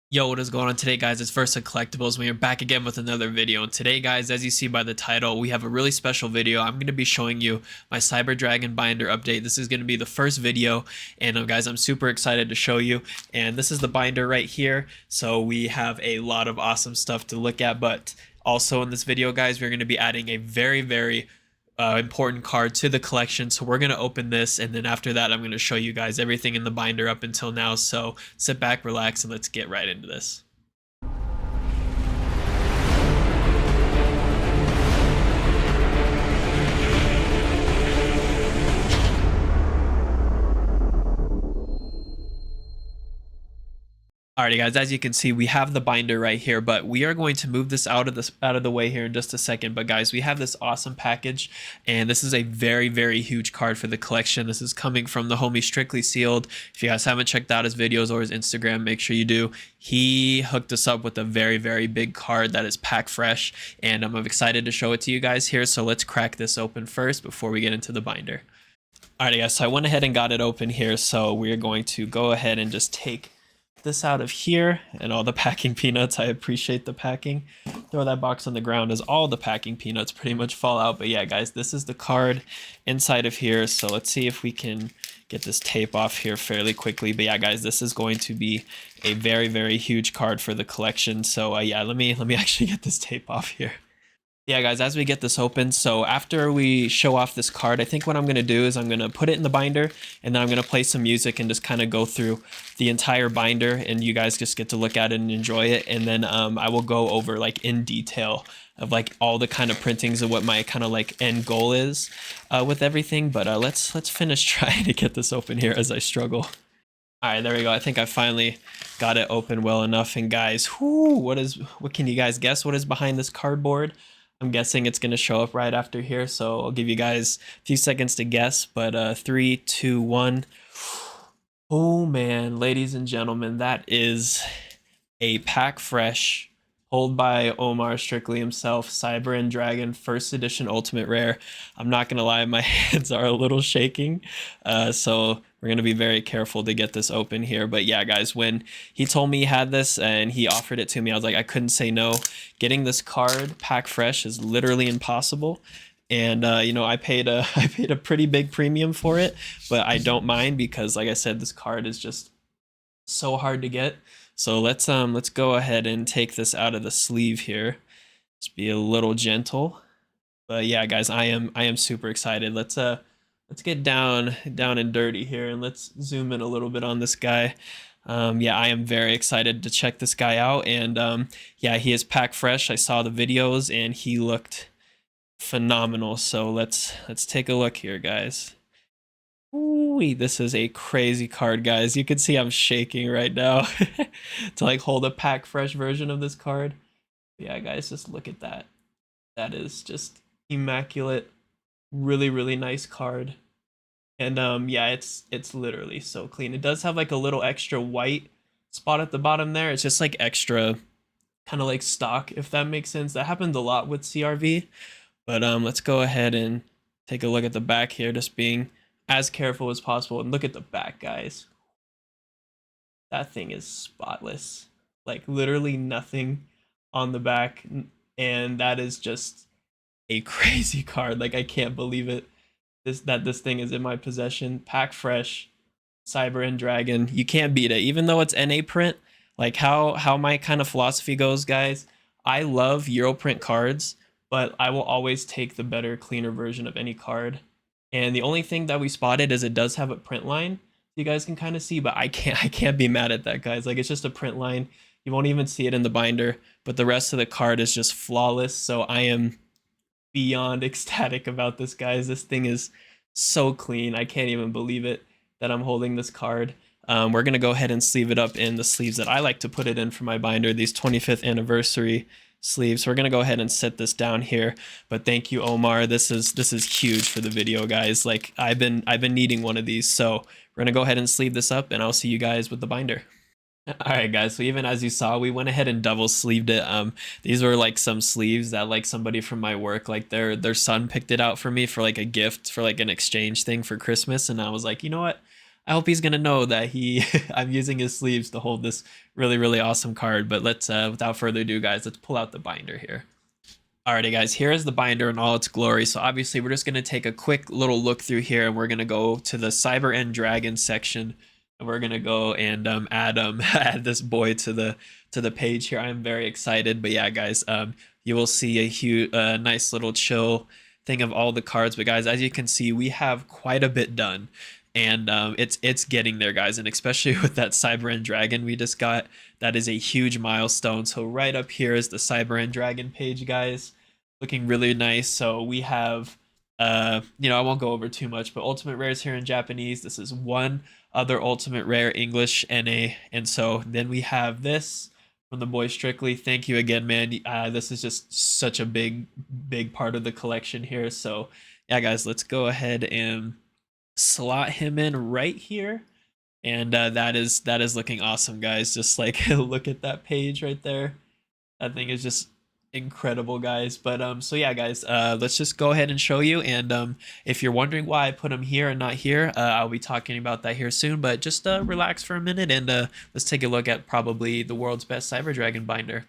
Yo, what is going on today, guys? It's VersaaCollectables. We are back again with another video. And today, guys, as you see by the title, we have a really special video. I'm going to be showing you my Cyber Dragon binder update. This is going to be the first video, and guys, I'm super excited to show you. And this is the binder right here. So we have a lot of awesome stuff to look at, but also in this video, guys, we're going to be adding a very important card to the collection. So we're going to open this, and then after that I'm going to show you guys everything in the binder up until now. So sit back, relax, and let's get right into this. Alrighty, guys, as you can see, we have the binder right here, but we are going to move this out of the way here in just a second. But guys, we have this awesome package, and this is a very huge card for the collection. This is coming from the homie Strictly Sealed. If you guys haven't checked out his videos or his Instagram, make sure you do. He hooked us up with a very big card that is pack fresh, and I'm excited to show it to you guys here. So let's crack this open first before we get into the binder. Alrighty, guys, so I went ahead and got it open here. So we're going to go ahead and just take this out of here and all the packing peanuts. I appreciate the packing. Throw that box on the ground as all the packing peanuts pretty much fall out. But yeah, guys, this is the card inside of here. So let's see if we can get this tape off here fairly quickly. But yeah, guys, this is going to be a very huge card for the collection. So yeah, let me actually get this tape off here. Yeah, guys, as we get this open, so after we show off this card, I think what I'm going to do is I'm going to put it in the binder, and then I'm going to play some music and just kind of go through the entire binder, and you guys just get to look at it and enjoy it. And then I will go over like in detail of like all the kind of printings of what my kind of like end goal is with everything. But let's finish trying to get this open here as I struggle. All right, there we go. I think I finally got it open well enough. And guys, what can you guys guess what is behind this cardboard? I'm guessing it's going to show up right after here, so I'll give you guys a few seconds to guess, but 3, 2, 1. Oh man, ladies and gentlemen, that is a pack fresh, pulled by Omar Strictly himself, Cyber Dragon first edition ultimate rare. I'm not going to lie, my hands are a little shaking, so we're going to be very careful to get this open here. But yeah, guys, when he told me he had this and he offered it to me, I was like, I couldn't say no. Getting this card pack fresh is literally impossible. And you know, I paid a pretty big premium for it, but I don't mind because, like I said, this card is just so hard to get. So let's go ahead and take this out of the sleeve here. Just be a little gentle. But yeah, guys, I am super excited. Let's get down and dirty here, and let's zoom in a little bit on this guy. Yeah, I am very excited to check this guy out, and yeah, he is pack fresh. I saw the videos and he looked phenomenal. So let's take a look here, guys. Ooh, this is a crazy card, guys. You can see I'm shaking right now to like hold a pack fresh version of this card. Yeah, guys, just look at that. That is just immaculate. Really nice card. And yeah, it's literally so clean. It does have like a little extra white spot at the bottom there. It's just like extra kind of like stock, if that makes sense. That happens a lot with CRV. But let's go ahead and take a look at the back here, just being as careful as possible. And look at the back, guys. That thing is spotless. Like literally nothing on the back, and that is just a crazy card. Like I can't believe it. That this thing is in my possession. Pack fresh, Cyber Dragon. You can't beat it, even though it's NA print. Like how my kind of philosophy goes, guys. I love Euro print cards, but I will always take the better, cleaner version of any card. And the only thing that we spotted is it does have a print line. You guys can kind of see, but I can't be mad at that, guys. Like it's just a print line. You won't even see it in the binder, but the rest of the card is just flawless. So I am beyond ecstatic about this, guys. This thing is so clean. I can't even believe it that I'm holding this card. We're gonna go ahead and sleeve it up in the sleeves that I like to put it in for my binder, these 25th anniversary sleeves. So we're gonna go ahead and set this down here. But thank you, Omar. This is huge for the video, guys. Like I've been needing one of these. So we're gonna go ahead and sleeve this up, and I'll see you guys with the binder. All right, guys, so even as you saw, we went ahead and double sleeved it. These were like some sleeves that like somebody from my work, like their son picked it out for me for like a gift, for like an exchange thing for Christmas. And I was like, you know what? I hope he's gonna know that I'm using his sleeves to hold this really awesome card. But let's without further ado, guys, let's pull out the binder here. Alrighty guys, here is the binder in all its glory. So obviously we're just going to take a quick little look through here, and we're going to go to the Cyber End Dragon section, and we're going to go and add this boy to the page here. I'm very excited. But yeah guys, you will see a huge nice little chill thing of all the cards. But guys, as you can see, we have quite a bit done, and it's getting there, guys. And especially with that Cyber End Dragon we just got, that is a huge milestone. So right up here is the Cyber End Dragon page, guys, looking really nice. So we have I won't go over too much, but ultimate rares here in Japanese. This is one other ultimate rare English NA, and so then we have this from the boy Strictly. Thank you again, man. This is just such a big part of the collection here. So yeah guys, let's go ahead and slot him in right here, and that is looking awesome, guys. Just like look at that page right there. That thing is just incredible, guys. But so yeah guys, let's just go ahead and show you. And if you're wondering why I put him here and not here, I'll be talking about that here soon. But just relax for a minute, and let's take a look at probably the world's best Cyber Dragon binder.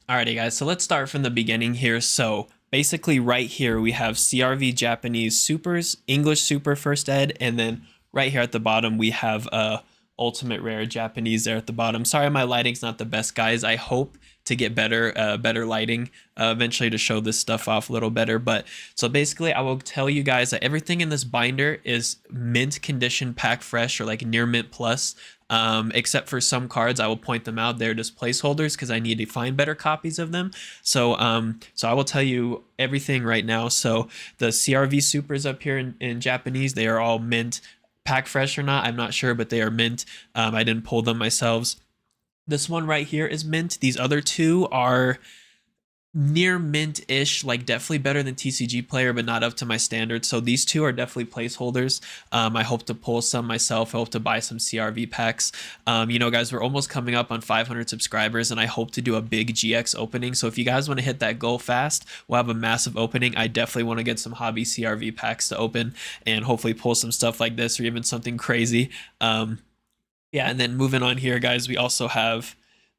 Alrighty guys, so let's start from the beginning here. So basically right here we have CRV Japanese Supers, English Super First Ed, and then right here at the bottom we have Ultimate Rare Japanese there at the bottom. Sorry my lighting's not the best, guys. I hope to get better lighting eventually to show this stuff off a little better. But so basically I will tell you guys that everything in this binder is mint condition, pack fresh, or like near mint plus. Except for some cards, I will point them out. They're just placeholders because I need to find better copies of them. So so I will tell you everything right now. So the CRV Supers up here in Japanese, they are all mint. Pack fresh or not, I'm not sure, but they are mint. I didn't pull them myself. This one right here is mint. These other two are near mint-ish, like definitely better than TCG Player, but not up to my standards. So these two are definitely placeholders. I hope to pull some myself. I hope to buy some CRV packs. You know, guys, we're almost coming up on 500 subscribers, and I hope to do a big GX opening. So if you guys want to hit that goal fast, we'll have a massive opening. I definitely want to get some hobby CRV packs to open and hopefully pull some stuff like this or even something crazy. Yeah, and then moving on here, guys, we also have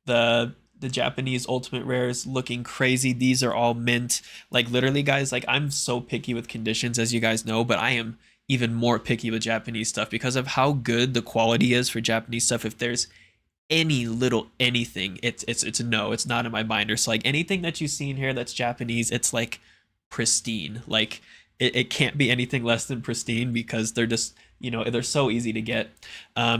the Japanese Ultimate Rares looking crazy. These are all mint. Like literally, guys, like I'm so picky with conditions, as you guys know, but I am even more picky with Japanese stuff because of how good the quality is for Japanese stuff. If there's any little anything, it's no, it's not in my binder. So like anything that you see in here that's Japanese, it's like pristine. Like it can't be anything less than pristine because they're just, you know, they're so easy to get.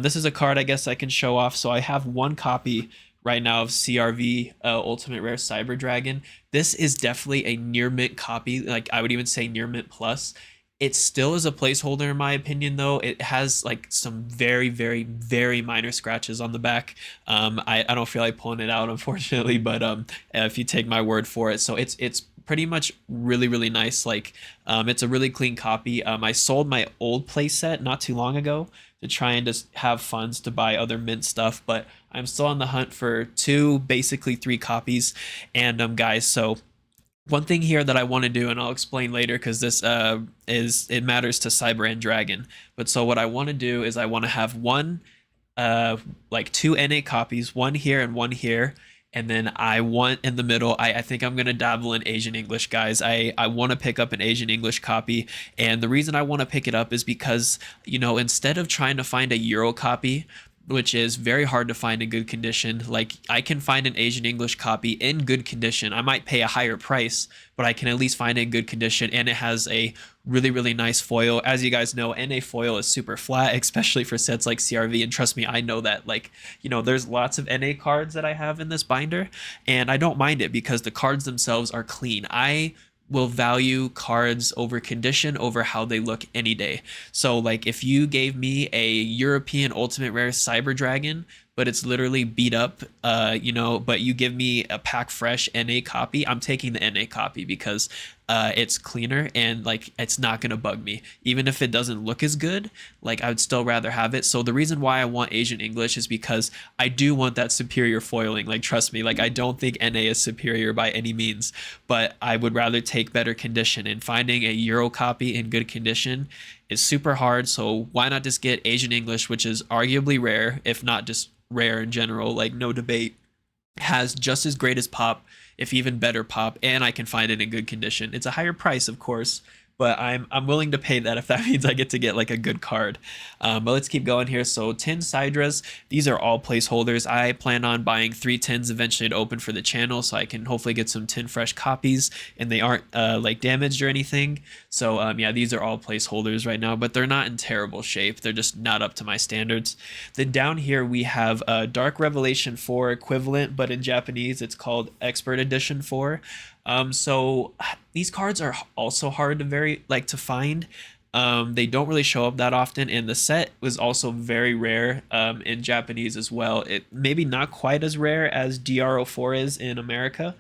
This is a card I guess I can show off. So I have one copy right now of CRV Ultimate Rare Cyber Dragon. This is definitely a near mint copy. Like I would even say near mint plus. It still is a placeholder in my opinion, though. It has like some very, very, very minor scratches on the back. I don't feel like pulling it out, unfortunately, but if you take my word for it, so it's pretty much really, really nice. Like it's a really clean copy. I sold my old playset not too long ago to try and just have funds to buy other mint stuff, but I'm still on the hunt for two, basically three copies. And guys, so one thing here that I want to do, and I'll explain later because this it matters to Cyber and Dragon. But so what I want to do is I want to have one like two NA copies, one here and one here. And then I want in the middle, I think I'm going to dabble in Asian English, guys. I want to pick up an Asian English copy. And the reason I want to pick it up is because, you know, instead of trying to find a Euro copy, which is very hard to find in good condition. Like I can find an Asian English copy in good condition. I might pay a higher price, but I can at least find it in good condition, and it has a really, really nice foil. As you guys know, NA foil is super flat, especially for sets like CRV, and trust me, I know that. Like, you know, there's lots of NA cards that I have in this binder, and I don't mind it because the cards themselves are clean. I will value cards over condition over how they look any day. So like if you gave me a European Ultimate Rare Cyber Dragon, but it's literally beat up, you know, but you give me a pack fresh NA copy, I'm taking the NA copy because it's cleaner and like it's not gonna bug me. Even if it doesn't look as good, like I would still rather have it. So the reason why I want Asian English is because I do want that superior foiling. Like trust me, like I don't think NA is superior by any means, but I would rather take better condition, and finding a Euro copy in good condition is super hard. So why not just get Asian English, which is arguably rare, if not just rare in general, like no debate, has just as great as pop, if even better pop, and I can find it in good condition. It's a higher price, of course, but I'm willing to pay that if that means I get to get like a good card. But let's keep going here. So 10 Sidras, these are all placeholders. I plan on buying 3 tins eventually to open for the channel, so I can hopefully get some 10 fresh copies and they aren't like damaged or anything. So yeah, these are all placeholders right now, but they're not in terrible shape. They're just not up to my standards. Then down here we have Dark Revelation 4 equivalent, but in Japanese it's called Expert Edition 4. So these cards are also hard to find. They don't really show up that often, and the set was also very rare in Japanese as well. It maybe not quite as rare as DRO4 is in America,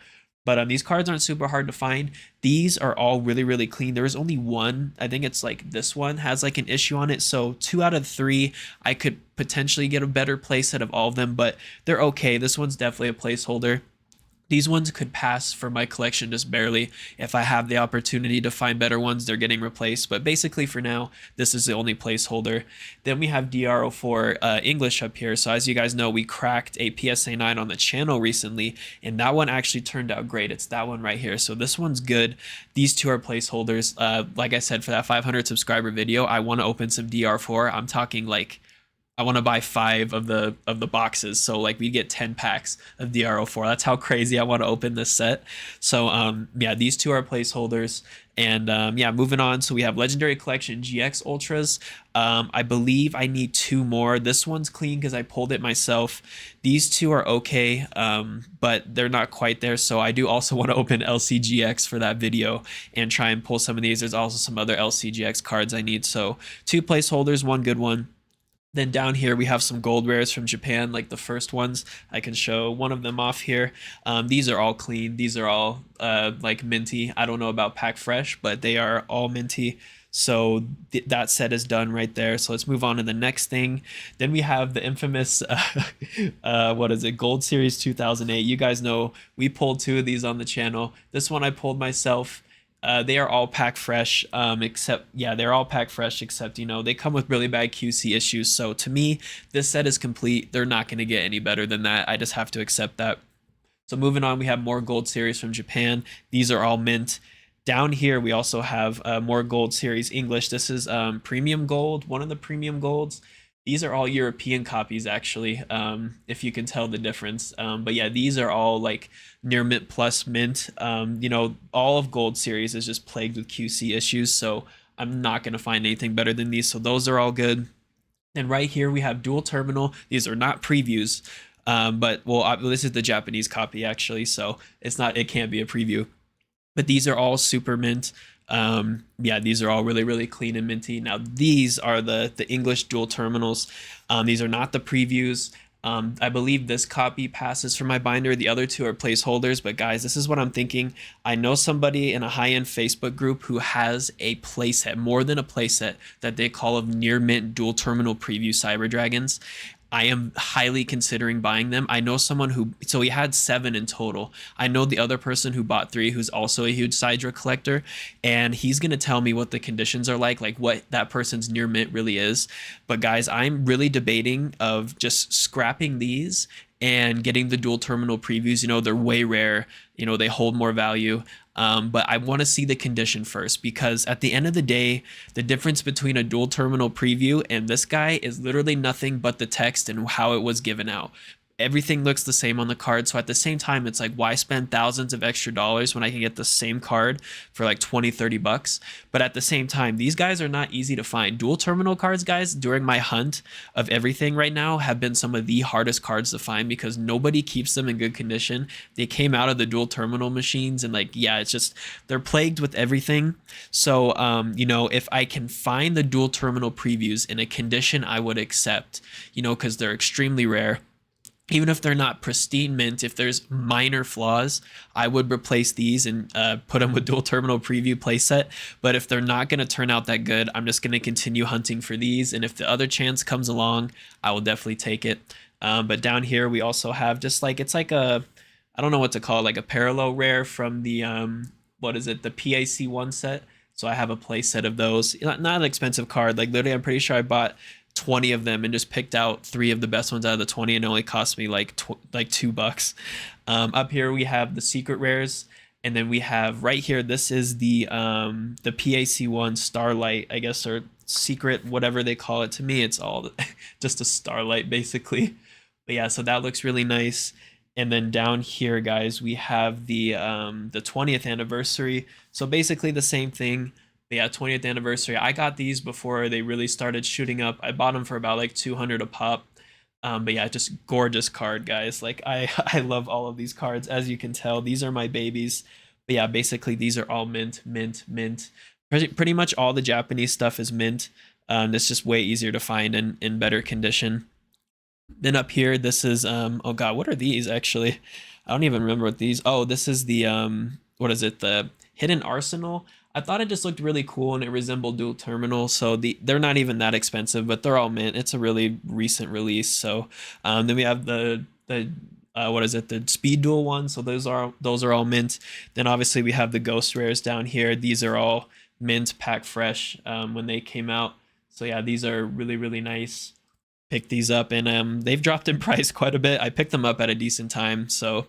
but these cards aren't super hard to find. These are all really, really clean. There is only one, I think it's like this one has like an issue on it. So 2 out of 3, I could potentially get a better playset of all of them, but they're okay. This one's definitely a placeholder. These ones could pass for my collection just barely. If I have the opportunity to find better ones, they're getting replaced. But basically for now, this is the only placeholder. Then we have DRO4 English up here. So as you guys know, we cracked a PSA 9 on the channel recently, and that one actually turned out great. It's that one right here. So this one's good. These two are placeholders. Like I said, for that 500 subscriber video, I want to open some DR4. I'm talking like I want to buy 5 of the boxes, so like we get 10 packs of DRO4. That's how crazy I want to open this set. So yeah, these two are placeholders. And yeah, moving on. So we have Legendary Collection GX Ultras. I believe I need 2 more. This one's clean because I pulled it myself. These 2 are okay, but they're not quite there. So I do also want to open LCGX for that video and try and pull some of these. There's also some other LCGX cards I need. So 2 placeholders, 1 good one. Then down here we have some gold rares from Japan, like the first ones. I can show one of them off here. These are all clean. These are all like minty. I don't know about pack fresh, but they are all minty. So that set is done right there. So let's move on to the next thing. Then we have the infamous, what is it, Gold Series 2008. You guys know we pulled 2 of these on the channel. This one I pulled myself. They are all pack fresh, except, yeah, they're all pack fresh, except, you know, they come with really bad QC issues. So to me, this set is complete. They're not going to get any better than that. I just have to accept that. So moving on, we have more Gold Series from Japan. These are all mint. Down here, we also have more Gold Series English. This is Premium Gold, one of the Premium Golds. These are all European copies, actually, if you can tell the difference. But yeah, these are all like near mint plus mint. You know, all of Gold Series is just plagued with QC issues, so I'm not going to find anything better than these. So those are all good. And right here we have Dual Terminal. These are not previews. But well, this is the Japanese copy actually, so it can't be a preview. But these are all super mint. Yeah, these are all really, really clean and minty. Now these are the English dual terminals. These are not the previews. I believe this copy passes for my binder. The other two are placeholders. But guys, this is what I'm thinking. I know somebody in a high-end Facebook group who has a playset, more than a playset, that they call of near mint dual terminal preview Cyber Dragons. I am highly considering buying them. I know someone so he had 7 in total. I know the other person who bought 3, who's also a huge Sidra collector, and he's going to tell me what the conditions are like what that person's near mint really is. But guys, I'm really debating of just scrapping these and getting the dual terminal previews. You know, they're way rare. You know, they hold more value. But I want to see the condition first, because at the end of the day, the difference between a dual terminal preview and this guy is literally nothing but the text and how it was given out. Everything looks the same on the card. So at the same time, it's like, why spend thousands of extra dollars when I can get the same card for like 20, 30 bucks? But at the same time, these guys are not easy to find. Dual terminal cards, guys, during my hunt of everything right now, have been some of the hardest cards to find because nobody keeps them in good condition. They came out of the dual terminal machines and like, yeah, it's just, they're plagued with everything. So, you know, if I can find the dual terminal previews in a condition I would accept, you know, because they're extremely rare. Even if they're not pristine mint, if there's minor flaws, I would replace these and put them with dual terminal preview playset. But if they're not going to turn out that good, I'm just going to continue hunting for these. And if the other chance comes along, I will definitely take it. But down here, we also have just like, it's like a, I don't know what to call it, like a parallel rare from the, what is it, the PAC1 set. So I have a play set of those. Not an expensive card. Like literally, I'm pretty sure I bought 20 of them and just picked out 3 of the best ones out of the 20, and it only cost me like $2. Up here we have the secret rares, and then we have right here, this is the PAC1 Starlight, I guess, or secret, whatever they call it. To me, it's all just a Starlight basically. But yeah, so that looks really nice. And then down here, guys, we have the 20th anniversary. So basically the same thing. But yeah, 20th anniversary. I got these before they really started shooting up. I bought them for about like 200 a pop. But yeah, just gorgeous card, guys. Like I love all of these cards. As you can tell, these are my babies. But yeah, basically these are all mint, mint, mint. Pretty much all the Japanese stuff is mint. It's just way easier to find and in better condition. Then up here, this is oh god, what are these actually? I don't even remember what these. Oh, this is the what is it? The Hidden Arsenal. I thought it just looked really cool and it resembled dual terminal. So they're not even that expensive, but they're all mint. It's a really recent release. So then we have the what is it? The speed dual one. So those are all mint. Then obviously we have the ghost rares down here. These are all mint, pack fresh when they came out. So yeah, these are really, really nice. Pick these up, and they've dropped in price quite a bit. I picked them up at a decent time. So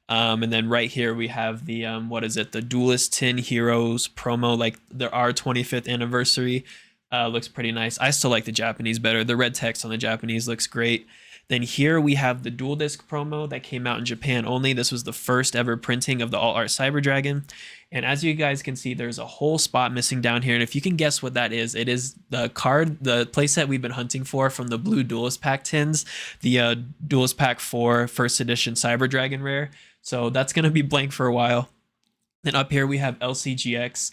and then right here we have the what is it, the Duelist Tin Heroes promo, like our 25th anniversary. Looks pretty nice. I still like the Japanese better. The red text on the Japanese looks great. Then here we have the dual disc promo that came out in Japan only. This was the first ever printing of the All Art Cyber Dragon. And as you guys can see, there's a whole spot missing down here. And if you can guess what that is, it is the card, the playset we've been hunting for from the blue Duelist Pack tins, the Duelist Pack 4 first edition Cyber Dragon rare. So that's going to be blank for a while. Then up here we have LCGX.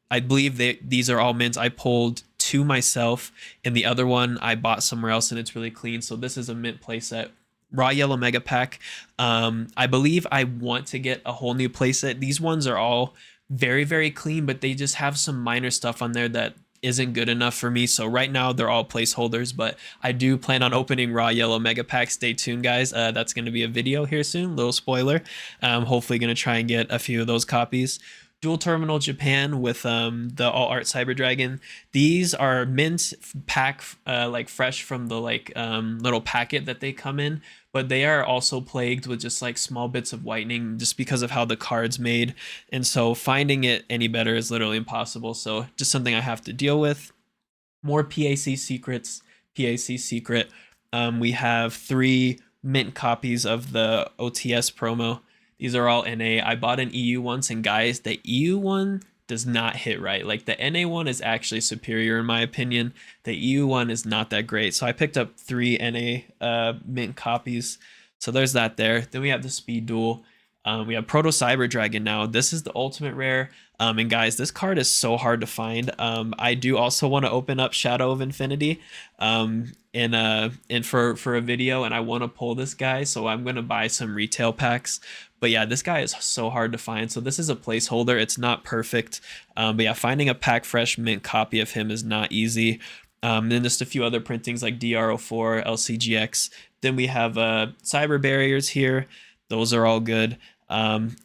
I believe these are all mints. I pulled 2 myself, and the other one I bought somewhere else, and it's really clean. So this is a mint playset. Raw Yellow Mega Pack. I believe I want to get a whole new playset. These ones are all very, very clean, but they just have some minor stuff on there that isn't good enough for me. So right now they're all placeholders, but I do plan on opening Raw Yellow Mega Pack. Stay tuned, guys. That's going to be a video here soon. Little spoiler. Hopefully going to try and get a few of those copies. Dual Terminal Japan with the All Art Cyber Dragon. These are mint pack, like fresh from the little packet that they come in, but they are also plagued with just like small bits of whitening just because of how the card's made. And so finding it any better is literally impossible. So just something I have to deal with. More PAC secrets. PAC secret. We have 3 mint copies of the OTS promo. These are all NA. I bought an EU once, and guys, the EU one does not hit right. Like the NA one is actually superior in my opinion. The EU one is not that great. So I picked up 3 NA mint copies. So there's that there. Then we have the Speed Duel. We have Proto Cyber Dragon now. This is the ultimate rare. And guys, this card is so hard to find. I do also want to open up Shadow of Infinity for a video, and I want to pull this guy, so I'm gonna buy some retail packs. But yeah, this guy is so hard to find. So this is a placeholder. It's not perfect. But yeah, finding a pack fresh mint copy of him is not easy. Then just a few other printings like DRO4, LCGX. Then we have Cyber Barriers here. Those are all good.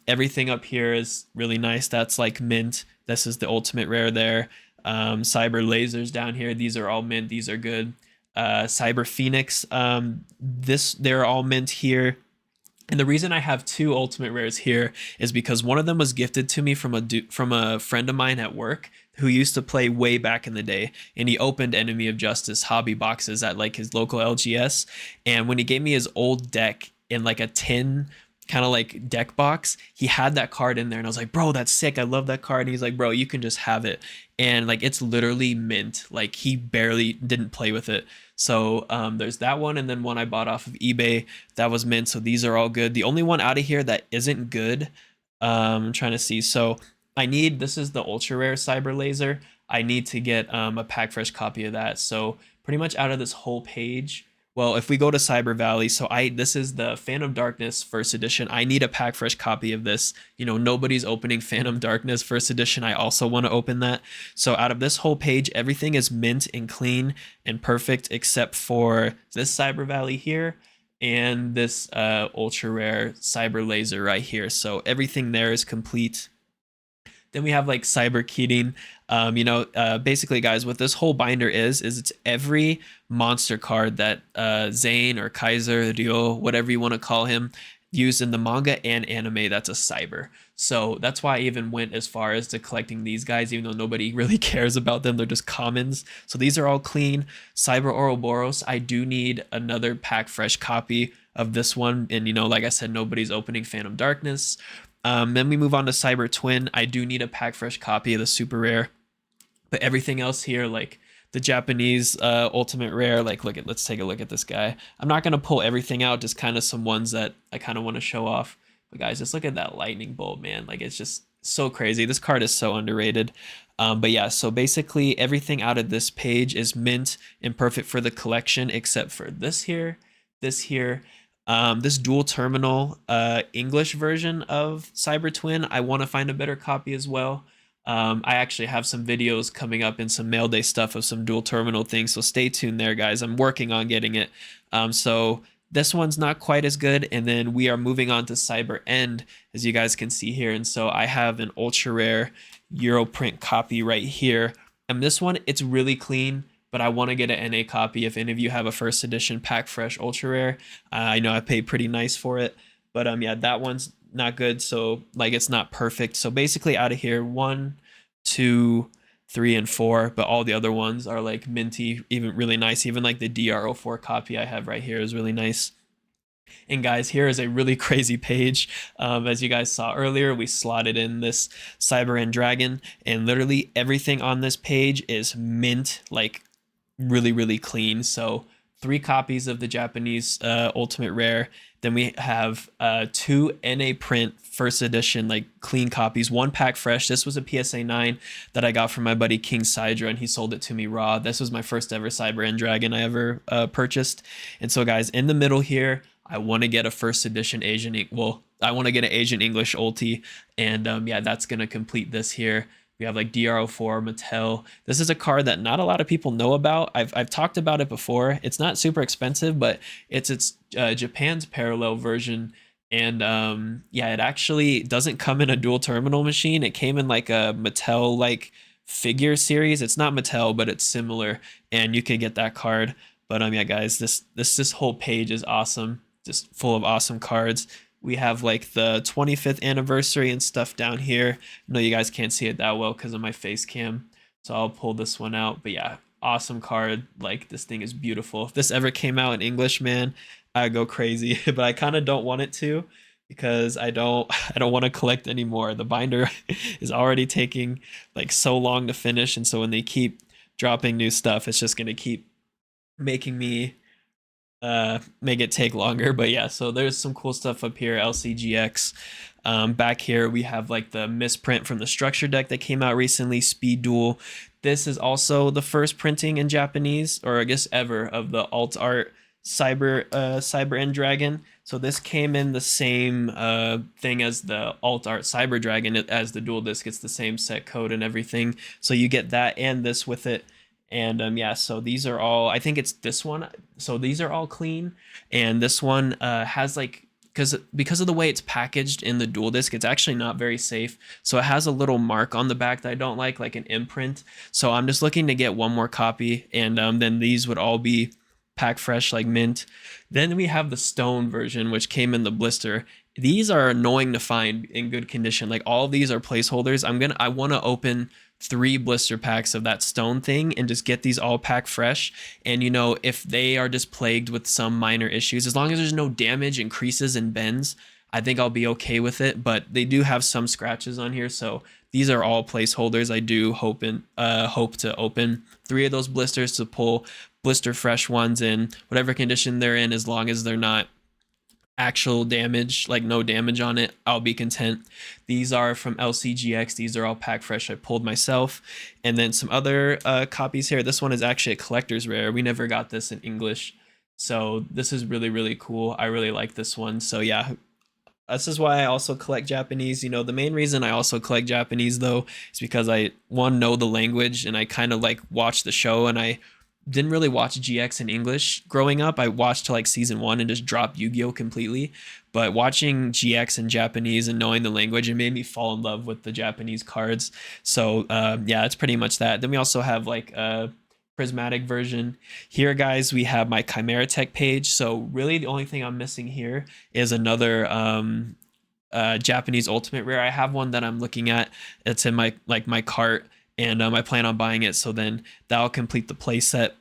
Everything up here is really nice. That's like mint. This is the ultimate rare there. Cyber Lasers down here. These are all mint. These are good. Cyber Phoenix. They're all mint here. And the reason I have 2 ultimate rares here is because one of them was gifted to me from a friend of mine at work who used to play way back in the day, and he opened Enemy of Justice hobby boxes at like his local LGS. And when he gave me his old deck in like a tin kind of like deck box, he had that card in there, and I was like, bro, that's sick, I love that card. And he's like, bro, you can just have it. And like, it's literally mint. Like, he barely didn't play with it. So there's that one, and then one I bought off of eBay that was mint. So these are all good. The only one out of here that isn't good, I'm trying to see. So this is the ultra rare Cyber Laser. I need to get a pack fresh copy of that. So pretty much out of this whole page, well, if we go to Cyber Valley, so this is the Phantom Darkness first edition. I need a pack fresh copy of this. You know, nobody's opening Phantom Darkness first edition. I also want to open that. So out of this whole page, everything is mint and clean and perfect except for this Cyber Valley here and this ultra rare Cyber Laser right here. So everything there is complete. Then we have like Cyber Keating. Basically, guys, what this whole binder is it's every monster card that Zane or Kaiser, Ryo, whatever you want to call him, used in the manga and anime that's a cyber. So that's why I even went as far as to collecting these guys, even though nobody really cares about them. They're just commons. So these are all clean. Cyber Ouroboros, I do need another pack fresh copy of this one. And, like I said, nobody's opening Phantom Darkness. Then we move on to Cyber Twin. I do need a pack fresh copy of the super rare, but everything else here, like the Japanese ultimate rare, like let's take a look at this guy. I'm not going to pull everything out, just kind of some ones that I kind of want to show off. But guys, just look at that lightning bolt, man. Like, it's just so crazy. This card is so underrated. But yeah, so basically everything out of this page is mint and perfect for the collection, except for this here, this dual terminal English version of Cyber Twin. I want to find a better copy as well. I actually have some videos coming up and some mail day stuff of some dual terminal things, so stay tuned there, guys. I'm working on getting it. So this one's not quite as good, and then we are moving on to Cyber End, as you guys can see here. And so I have an ultra rare Europrint copy right here, and this one, it's really clean, but I want to get an NA copy. If any of you have a first edition pack fresh ultra rare, I know I paid pretty nice for it, but yeah, that one's not good. So like, it's not perfect. So basically out of here, 1, 2, 3, and 4, but all the other ones are like minty, even really nice. Even like the DRO4 copy I have right here is really nice. And guys, here is a really crazy page. As you guys saw earlier, we slotted in this Cyber End Dragon, and literally everything on this page is mint, like really, really clean. So 3 copies of the Japanese ultimate rare. Then we have 2 NA print first edition, like clean copies, 1 pack fresh. This was a PSA 9 that I got from my buddy King Sidra, and he sold it to me raw. This was my first ever Cyber End Dragon I ever purchased. And so guys, in the middle here, I want to get a first edition I want to get an Asian English ulti, and yeah, that's going to complete this here. We have like DRO4, Mattel. This is a card that not a lot of people know about. I've talked about it before. It's not super expensive, but it's Japan's parallel version. And yeah, it actually doesn't come in a dual terminal machine. It came in like a Mattel like figure series. It's not Mattel, but it's similar, and you can get that card. But yeah, guys, this whole page is awesome. Just full of awesome cards. We have like the 25th anniversary and stuff down here. I know you guys can't see it that well because of my face cam, so I'll pull this one out. But yeah, awesome card. Like, this thing is beautiful. If this ever came out in English, man, I'd go crazy. But I kind of don't want it to, because I don't want to collect anymore. The binder is already taking like so long to finish, and so when they keep dropping new stuff, it's just gonna keep making me make it take longer. But yeah, so there's some cool stuff up here. LCGX. Back here we have like the misprint from the structure deck that came out recently, Speed Duel. This is also the first printing in Japanese, or I guess ever, of the alt art Cyber End Dragon. So this came in the same thing as the alt art Cyber Dragon as the dual disc. It's the same set code and everything. So you get that and this with it. And yeah, so these are all, I think it's this one. So these are all clean. And this one has like, because of the way it's packaged in the dual disc, it's actually not very safe. So it has a little mark on the back that I don't like an imprint. So I'm just looking to get one more copy, and then these would all be pack fresh like mint. Then we have the stone version, which came in the blister. These are annoying to find in good condition. Like all of these are placeholders. I want to open 3 blister packs of that stone thing and just get these all packed fresh. And you know, if they are just plagued with some minor issues, as long as there's no damage and creases and bends, I think I'll be okay with it. But they do have some scratches on here, so these are all placeholders. I do hope to open 3 of those blisters to pull blister fresh ones in whatever condition they're in, as long as they're not actual damage, like no damage on it, I'll be content. These are from LCGX. These are all pack fresh. I pulled myself. And then some other copies here. This one is actually a collector's rare. We never got this in English, so this is really, really cool. I really like this one. So yeah, this is why I also collect Japanese. You know, the main reason I also collect Japanese though is because I, one, know the language, and I kind of like watch the show, and I didn't really watch GX in English growing up. I watched to like season 1 and just dropped Yu-Gi-Oh completely. But watching GX in Japanese and knowing the language, it made me fall in love with the Japanese cards. So yeah, it's pretty much that. Then we also have like a prismatic version. Here, guys, we have my Chimera Tech page. So really the only thing I'm missing here is another Japanese Ultimate Rare. I have one that I'm looking at. It's in my cart, and I plan on buying it, so then that'll complete the play set.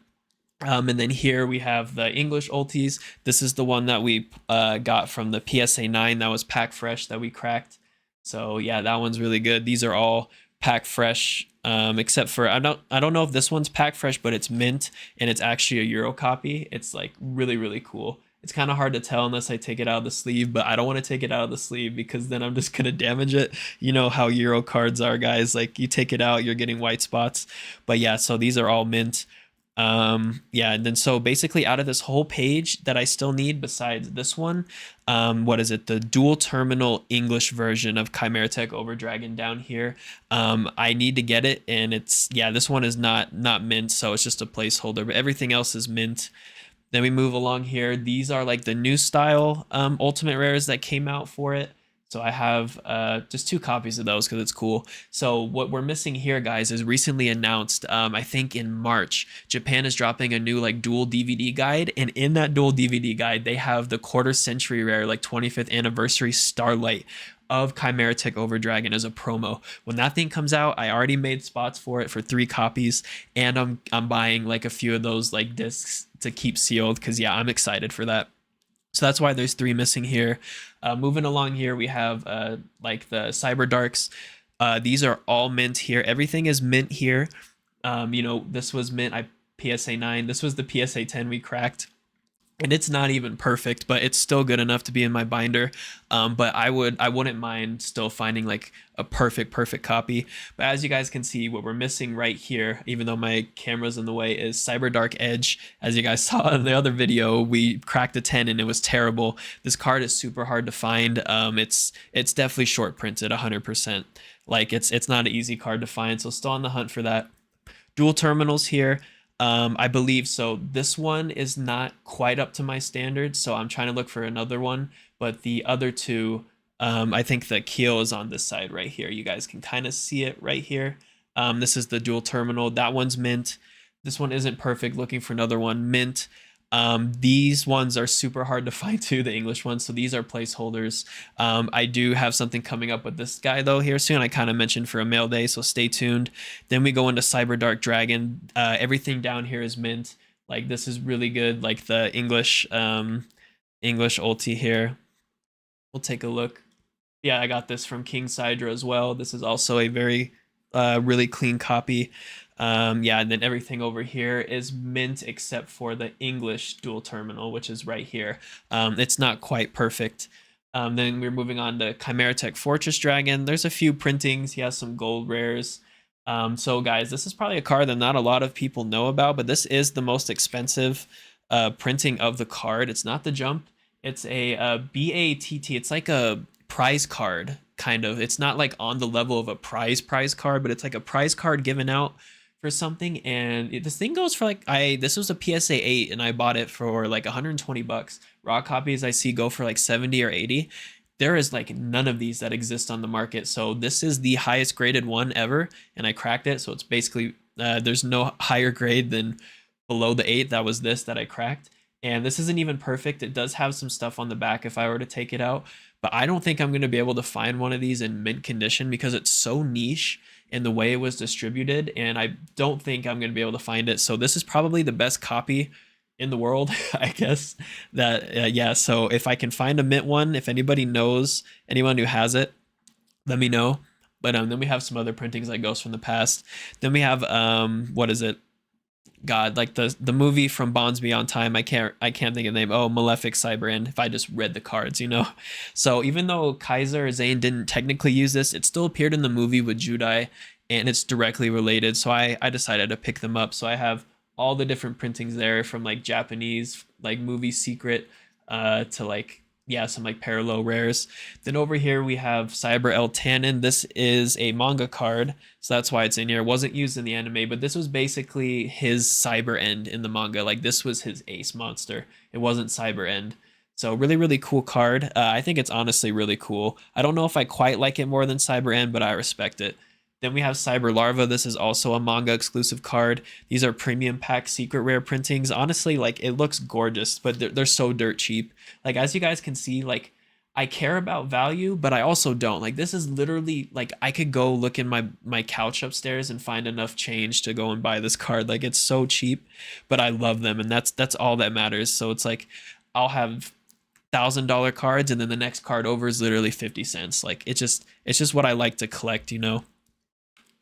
And then here we have the English ultis. This is the one that we got from the PSA 9 that was pack fresh that we cracked. So yeah, that one's really good. These are all pack fresh, except for I don't know if this one's pack fresh, but it's mint and it's actually a Euro copy. It's like really, really cool. It's kind of hard to tell unless I take it out of the sleeve, but I don't want to take it out of the sleeve because then I'm just gonna damage it. You know how Euro cards are, guys. Like you take it out, you're getting white spots. But yeah, so these are all mint. Yeah, and then so basically out of this whole page that I still need besides this one, what is it? The dual terminal English version of Chimera Tech Over Dragon down here. I need to get it, and it's, yeah, this one is not mint, so it's just a placeholder, but everything else is mint. Then we move along here. These are like the new style Ultimate Rares that came out for it. So I have just 2 copies of those because it's cool. So what we're missing here, guys, is recently announced, I think in March, Japan is dropping a new like dual DVD guide. And in that dual DVD guide, they have the quarter century rare, like 25th anniversary Starlight of Chimera Tech Over Dragon as a promo. When that thing comes out, I already made spots for it for 3 copies, and I'm buying like a few of those like discs to keep sealed because yeah, I'm excited for that. So that's why there's 3 missing here. Moving along here, we have like the Cyber Darks. These are all mint here. Everything is mint here. You know, this was mint. PSA 9. This was the PSA 10 we cracked. And it's not even perfect, but it's still good enough to be in my binder. But I wouldn't mind still finding like a perfect copy. But as you guys can see, what we're missing right here, even though my camera's in the way, is Cyber Dark Edge. As you guys saw in the other video, we cracked a 10 and it was terrible. This card is super hard to find. It's definitely short printed 100%. Like it's not an easy card to find, so still on the hunt for that. Dual terminals here. I believe so. This one is not quite up to my standards, so I'm trying to look for another one. But the other 2, I think the keel is on this side right here. You guys can kind of see it right here. This is the dual terminal. That one's mint. This one isn't perfect. Looking for another one, mint. These ones are super hard to find too, the English ones, so these are placeholders. I do have something coming up with this guy though here soon. I kind of mentioned for a mail day, so stay tuned. Then we go into Cyber Dark Dragon. Everything down here is mint. Like this is really good, like the English ulti here. we'll take a look. Yeah, I got this from King Sidra as well. This is also a very really clean copy. Yeah, and then everything over here is mint except for the English dual terminal, which is right here. It's not quite perfect. Then we're moving on to Chimera Tech Fortress Dragon. There's a few printings. He has some gold rares. So guys, this is probably a card that not a lot of people know about, but this is the most expensive printing of the card. It's not the jump. It's a BATT. It's like a prize card, kind of. It's not like on the level of a prize card, but it's like a prize card given out for something. And this thing goes for like, this was a PSA 8 and I bought it for like 120 bucks. Raw copies I see go for like 70 or 80. There is like none of these that exist on the market. So this is the highest graded one ever, and I cracked it. So it's basically, there's no higher grade than below the 8. That was this that I cracked. And this isn't even perfect. It does have some stuff on the back if I were to take it out, but I don't think I'm going to be able to find one of these in mint condition because it's so niche in the way it was distributed, and I don't think I'm going to be able to find it. So this is probably the best copy in the world, I guess. That yeah, so if I can find a mint one, if anybody knows anyone who has it, let me know. But then we have some other printings like Ghosts from the Past. Then we have what is it? God, like the movie from Bonds Beyond Time. I can't think of the name. Oh, Malefic Cyber End. If I just read the cards, you know. So even though Kaiser or Zane didn't technically use this, it still appeared in the movie with Judai, and it's directly related. So I decided to pick them up. So I have all the different printings there, from like Japanese like movie secret to like, yeah, some like parallel rares. Then over here we have Cyber El Tannen. This is a manga card, so that's why it's in here. It wasn't used in the anime, but this was basically his Cyber End in the manga. Like this was his ace monster. It wasn't Cyber End. So really, really cool card. I think it's honestly really cool. I don't know if I quite like it more than Cyber End, but I respect it. Then we have Cyber Larva. This is also a manga exclusive card. These are premium pack secret rare printings. Honestly, like it looks gorgeous, but they're so dirt cheap. Like as you guys can see, like I care about value, but I also don't. Like this is literally like I could go look in my couch upstairs and find enough change to go and buy this card. Like it's so cheap, but I love them, and that's all that matters. So it's like I'll have $1,000 cards, and then the next card over is literally 50 cents. Like it's just what I like to collect, you know.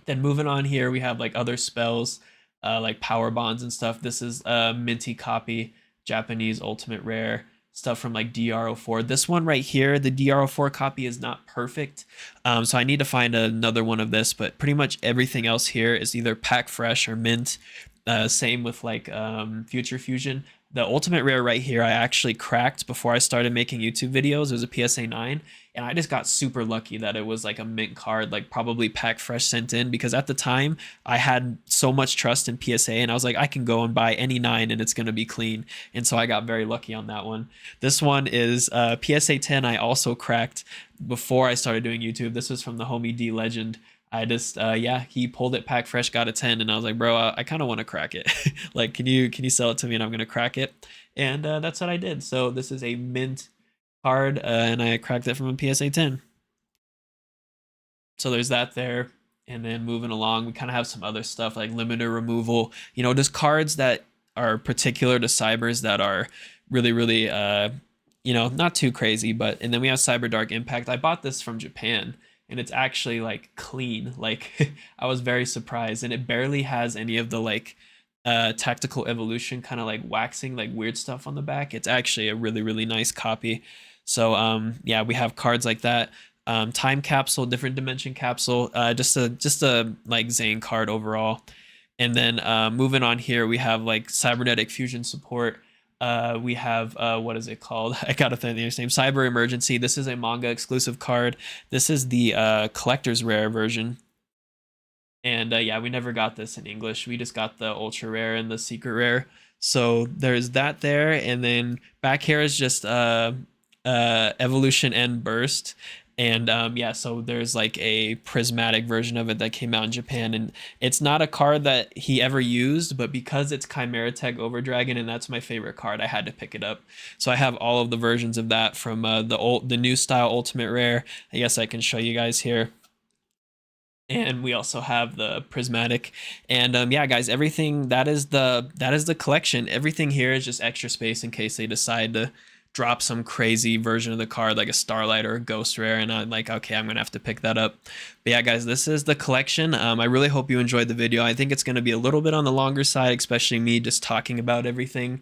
Then moving on here, we have like other spells, like power bonds and stuff. This is a minty copy, Japanese ultimate rare stuff from like DR04. This one right here, the DR04 copy is not perfect, so I need to find another one of this. But pretty much everything else here is either pack fresh or mint. Same with like Future Fusion. The ultimate rare right here, I actually cracked before I started making YouTube videos. It was a PSA 9, and I just got super lucky that it was like a mint card, like probably pack fresh sent in, because at the time I had so much trust in PSA, and I was like, I can go and buy any 9 and it's going to be clean. And so I got very lucky on that one. This one is PSA 10. I also cracked before I started doing YouTube. This was from the homie D Legend. I just yeah, he pulled it pack fresh, got a 10, and I was like, bro, I kind of want to crack it. Like, can you sell it to me and I'm gonna crack it? And that's what I did. So this is a mint card, and I cracked it from a PSA 10. So there's that there. And then moving along, we kind of have some other stuff like limiter removal, you know, just cards that are particular to cybers that are really, really you know, not too crazy. But and then we have Cyber Dark Impact. I bought this from Japan, and it's actually like clean. Like I was very surprised, and it barely has any of the like tactical evolution kind of like waxing like weird stuff on the back. It's actually a really, really nice copy. So yeah, we have cards like that. Time capsule, different dimension capsule, just a like Zane card overall. And then moving on here, we have like cybernetic fusion support. We have what is it called? I gotta think the name. Cyber Emergency. This is a manga exclusive card. This is the collector's rare version. And yeah, we never got this in English. We just got the ultra rare and the secret rare. So there's that there. And then back here is just evolution and burst. And yeah, so there's like a prismatic version of it that came out in Japan, and it's not a card that he ever used, but because it's Chimera Tech Overdragon and that's my favorite card, I had to pick it up. So I have all of the versions of that from the new style Ultimate Rare. I guess I can show you guys here. And we also have the prismatic. And yeah, guys, everything that is the collection. Everything here is just extra space in case they decide drop some crazy version of the card like a Starlight or a Ghost Rare, and I'm like, okay, I'm gonna have to pick that up. But yeah, guys, this is the collection. I really hope you enjoyed the video. I think it's gonna be a little bit on the longer side, especially me just talking about everything.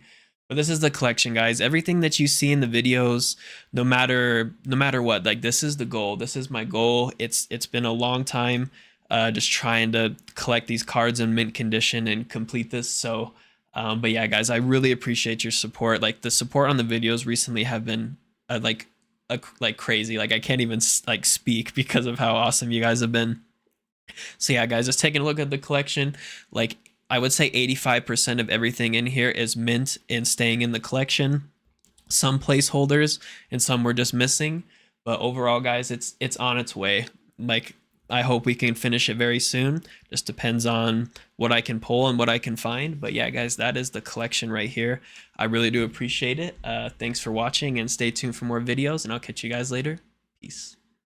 But this is the collection, guys. Everything that you see in the videos, no matter what, like this is the goal. This is my goal. It's been a long time, just trying to collect these cards in mint condition and complete this. So, but yeah, guys, I really appreciate your support. Like the support on the videos recently have been like crazy. Like I can't even like speak because of how awesome you guys have been. So yeah, guys, just taking a look at the collection, like I would say 85% of everything in here is mint and staying in the collection. Some placeholders and some were just missing, but overall, guys, it's on its way. Like I hope we can finish it very soon. Just depends on what I can pull and what I can find. But yeah, guys, that is the collection right here. I really do appreciate it. Thanks for watching and stay tuned for more videos, and I'll catch you guys later. Peace.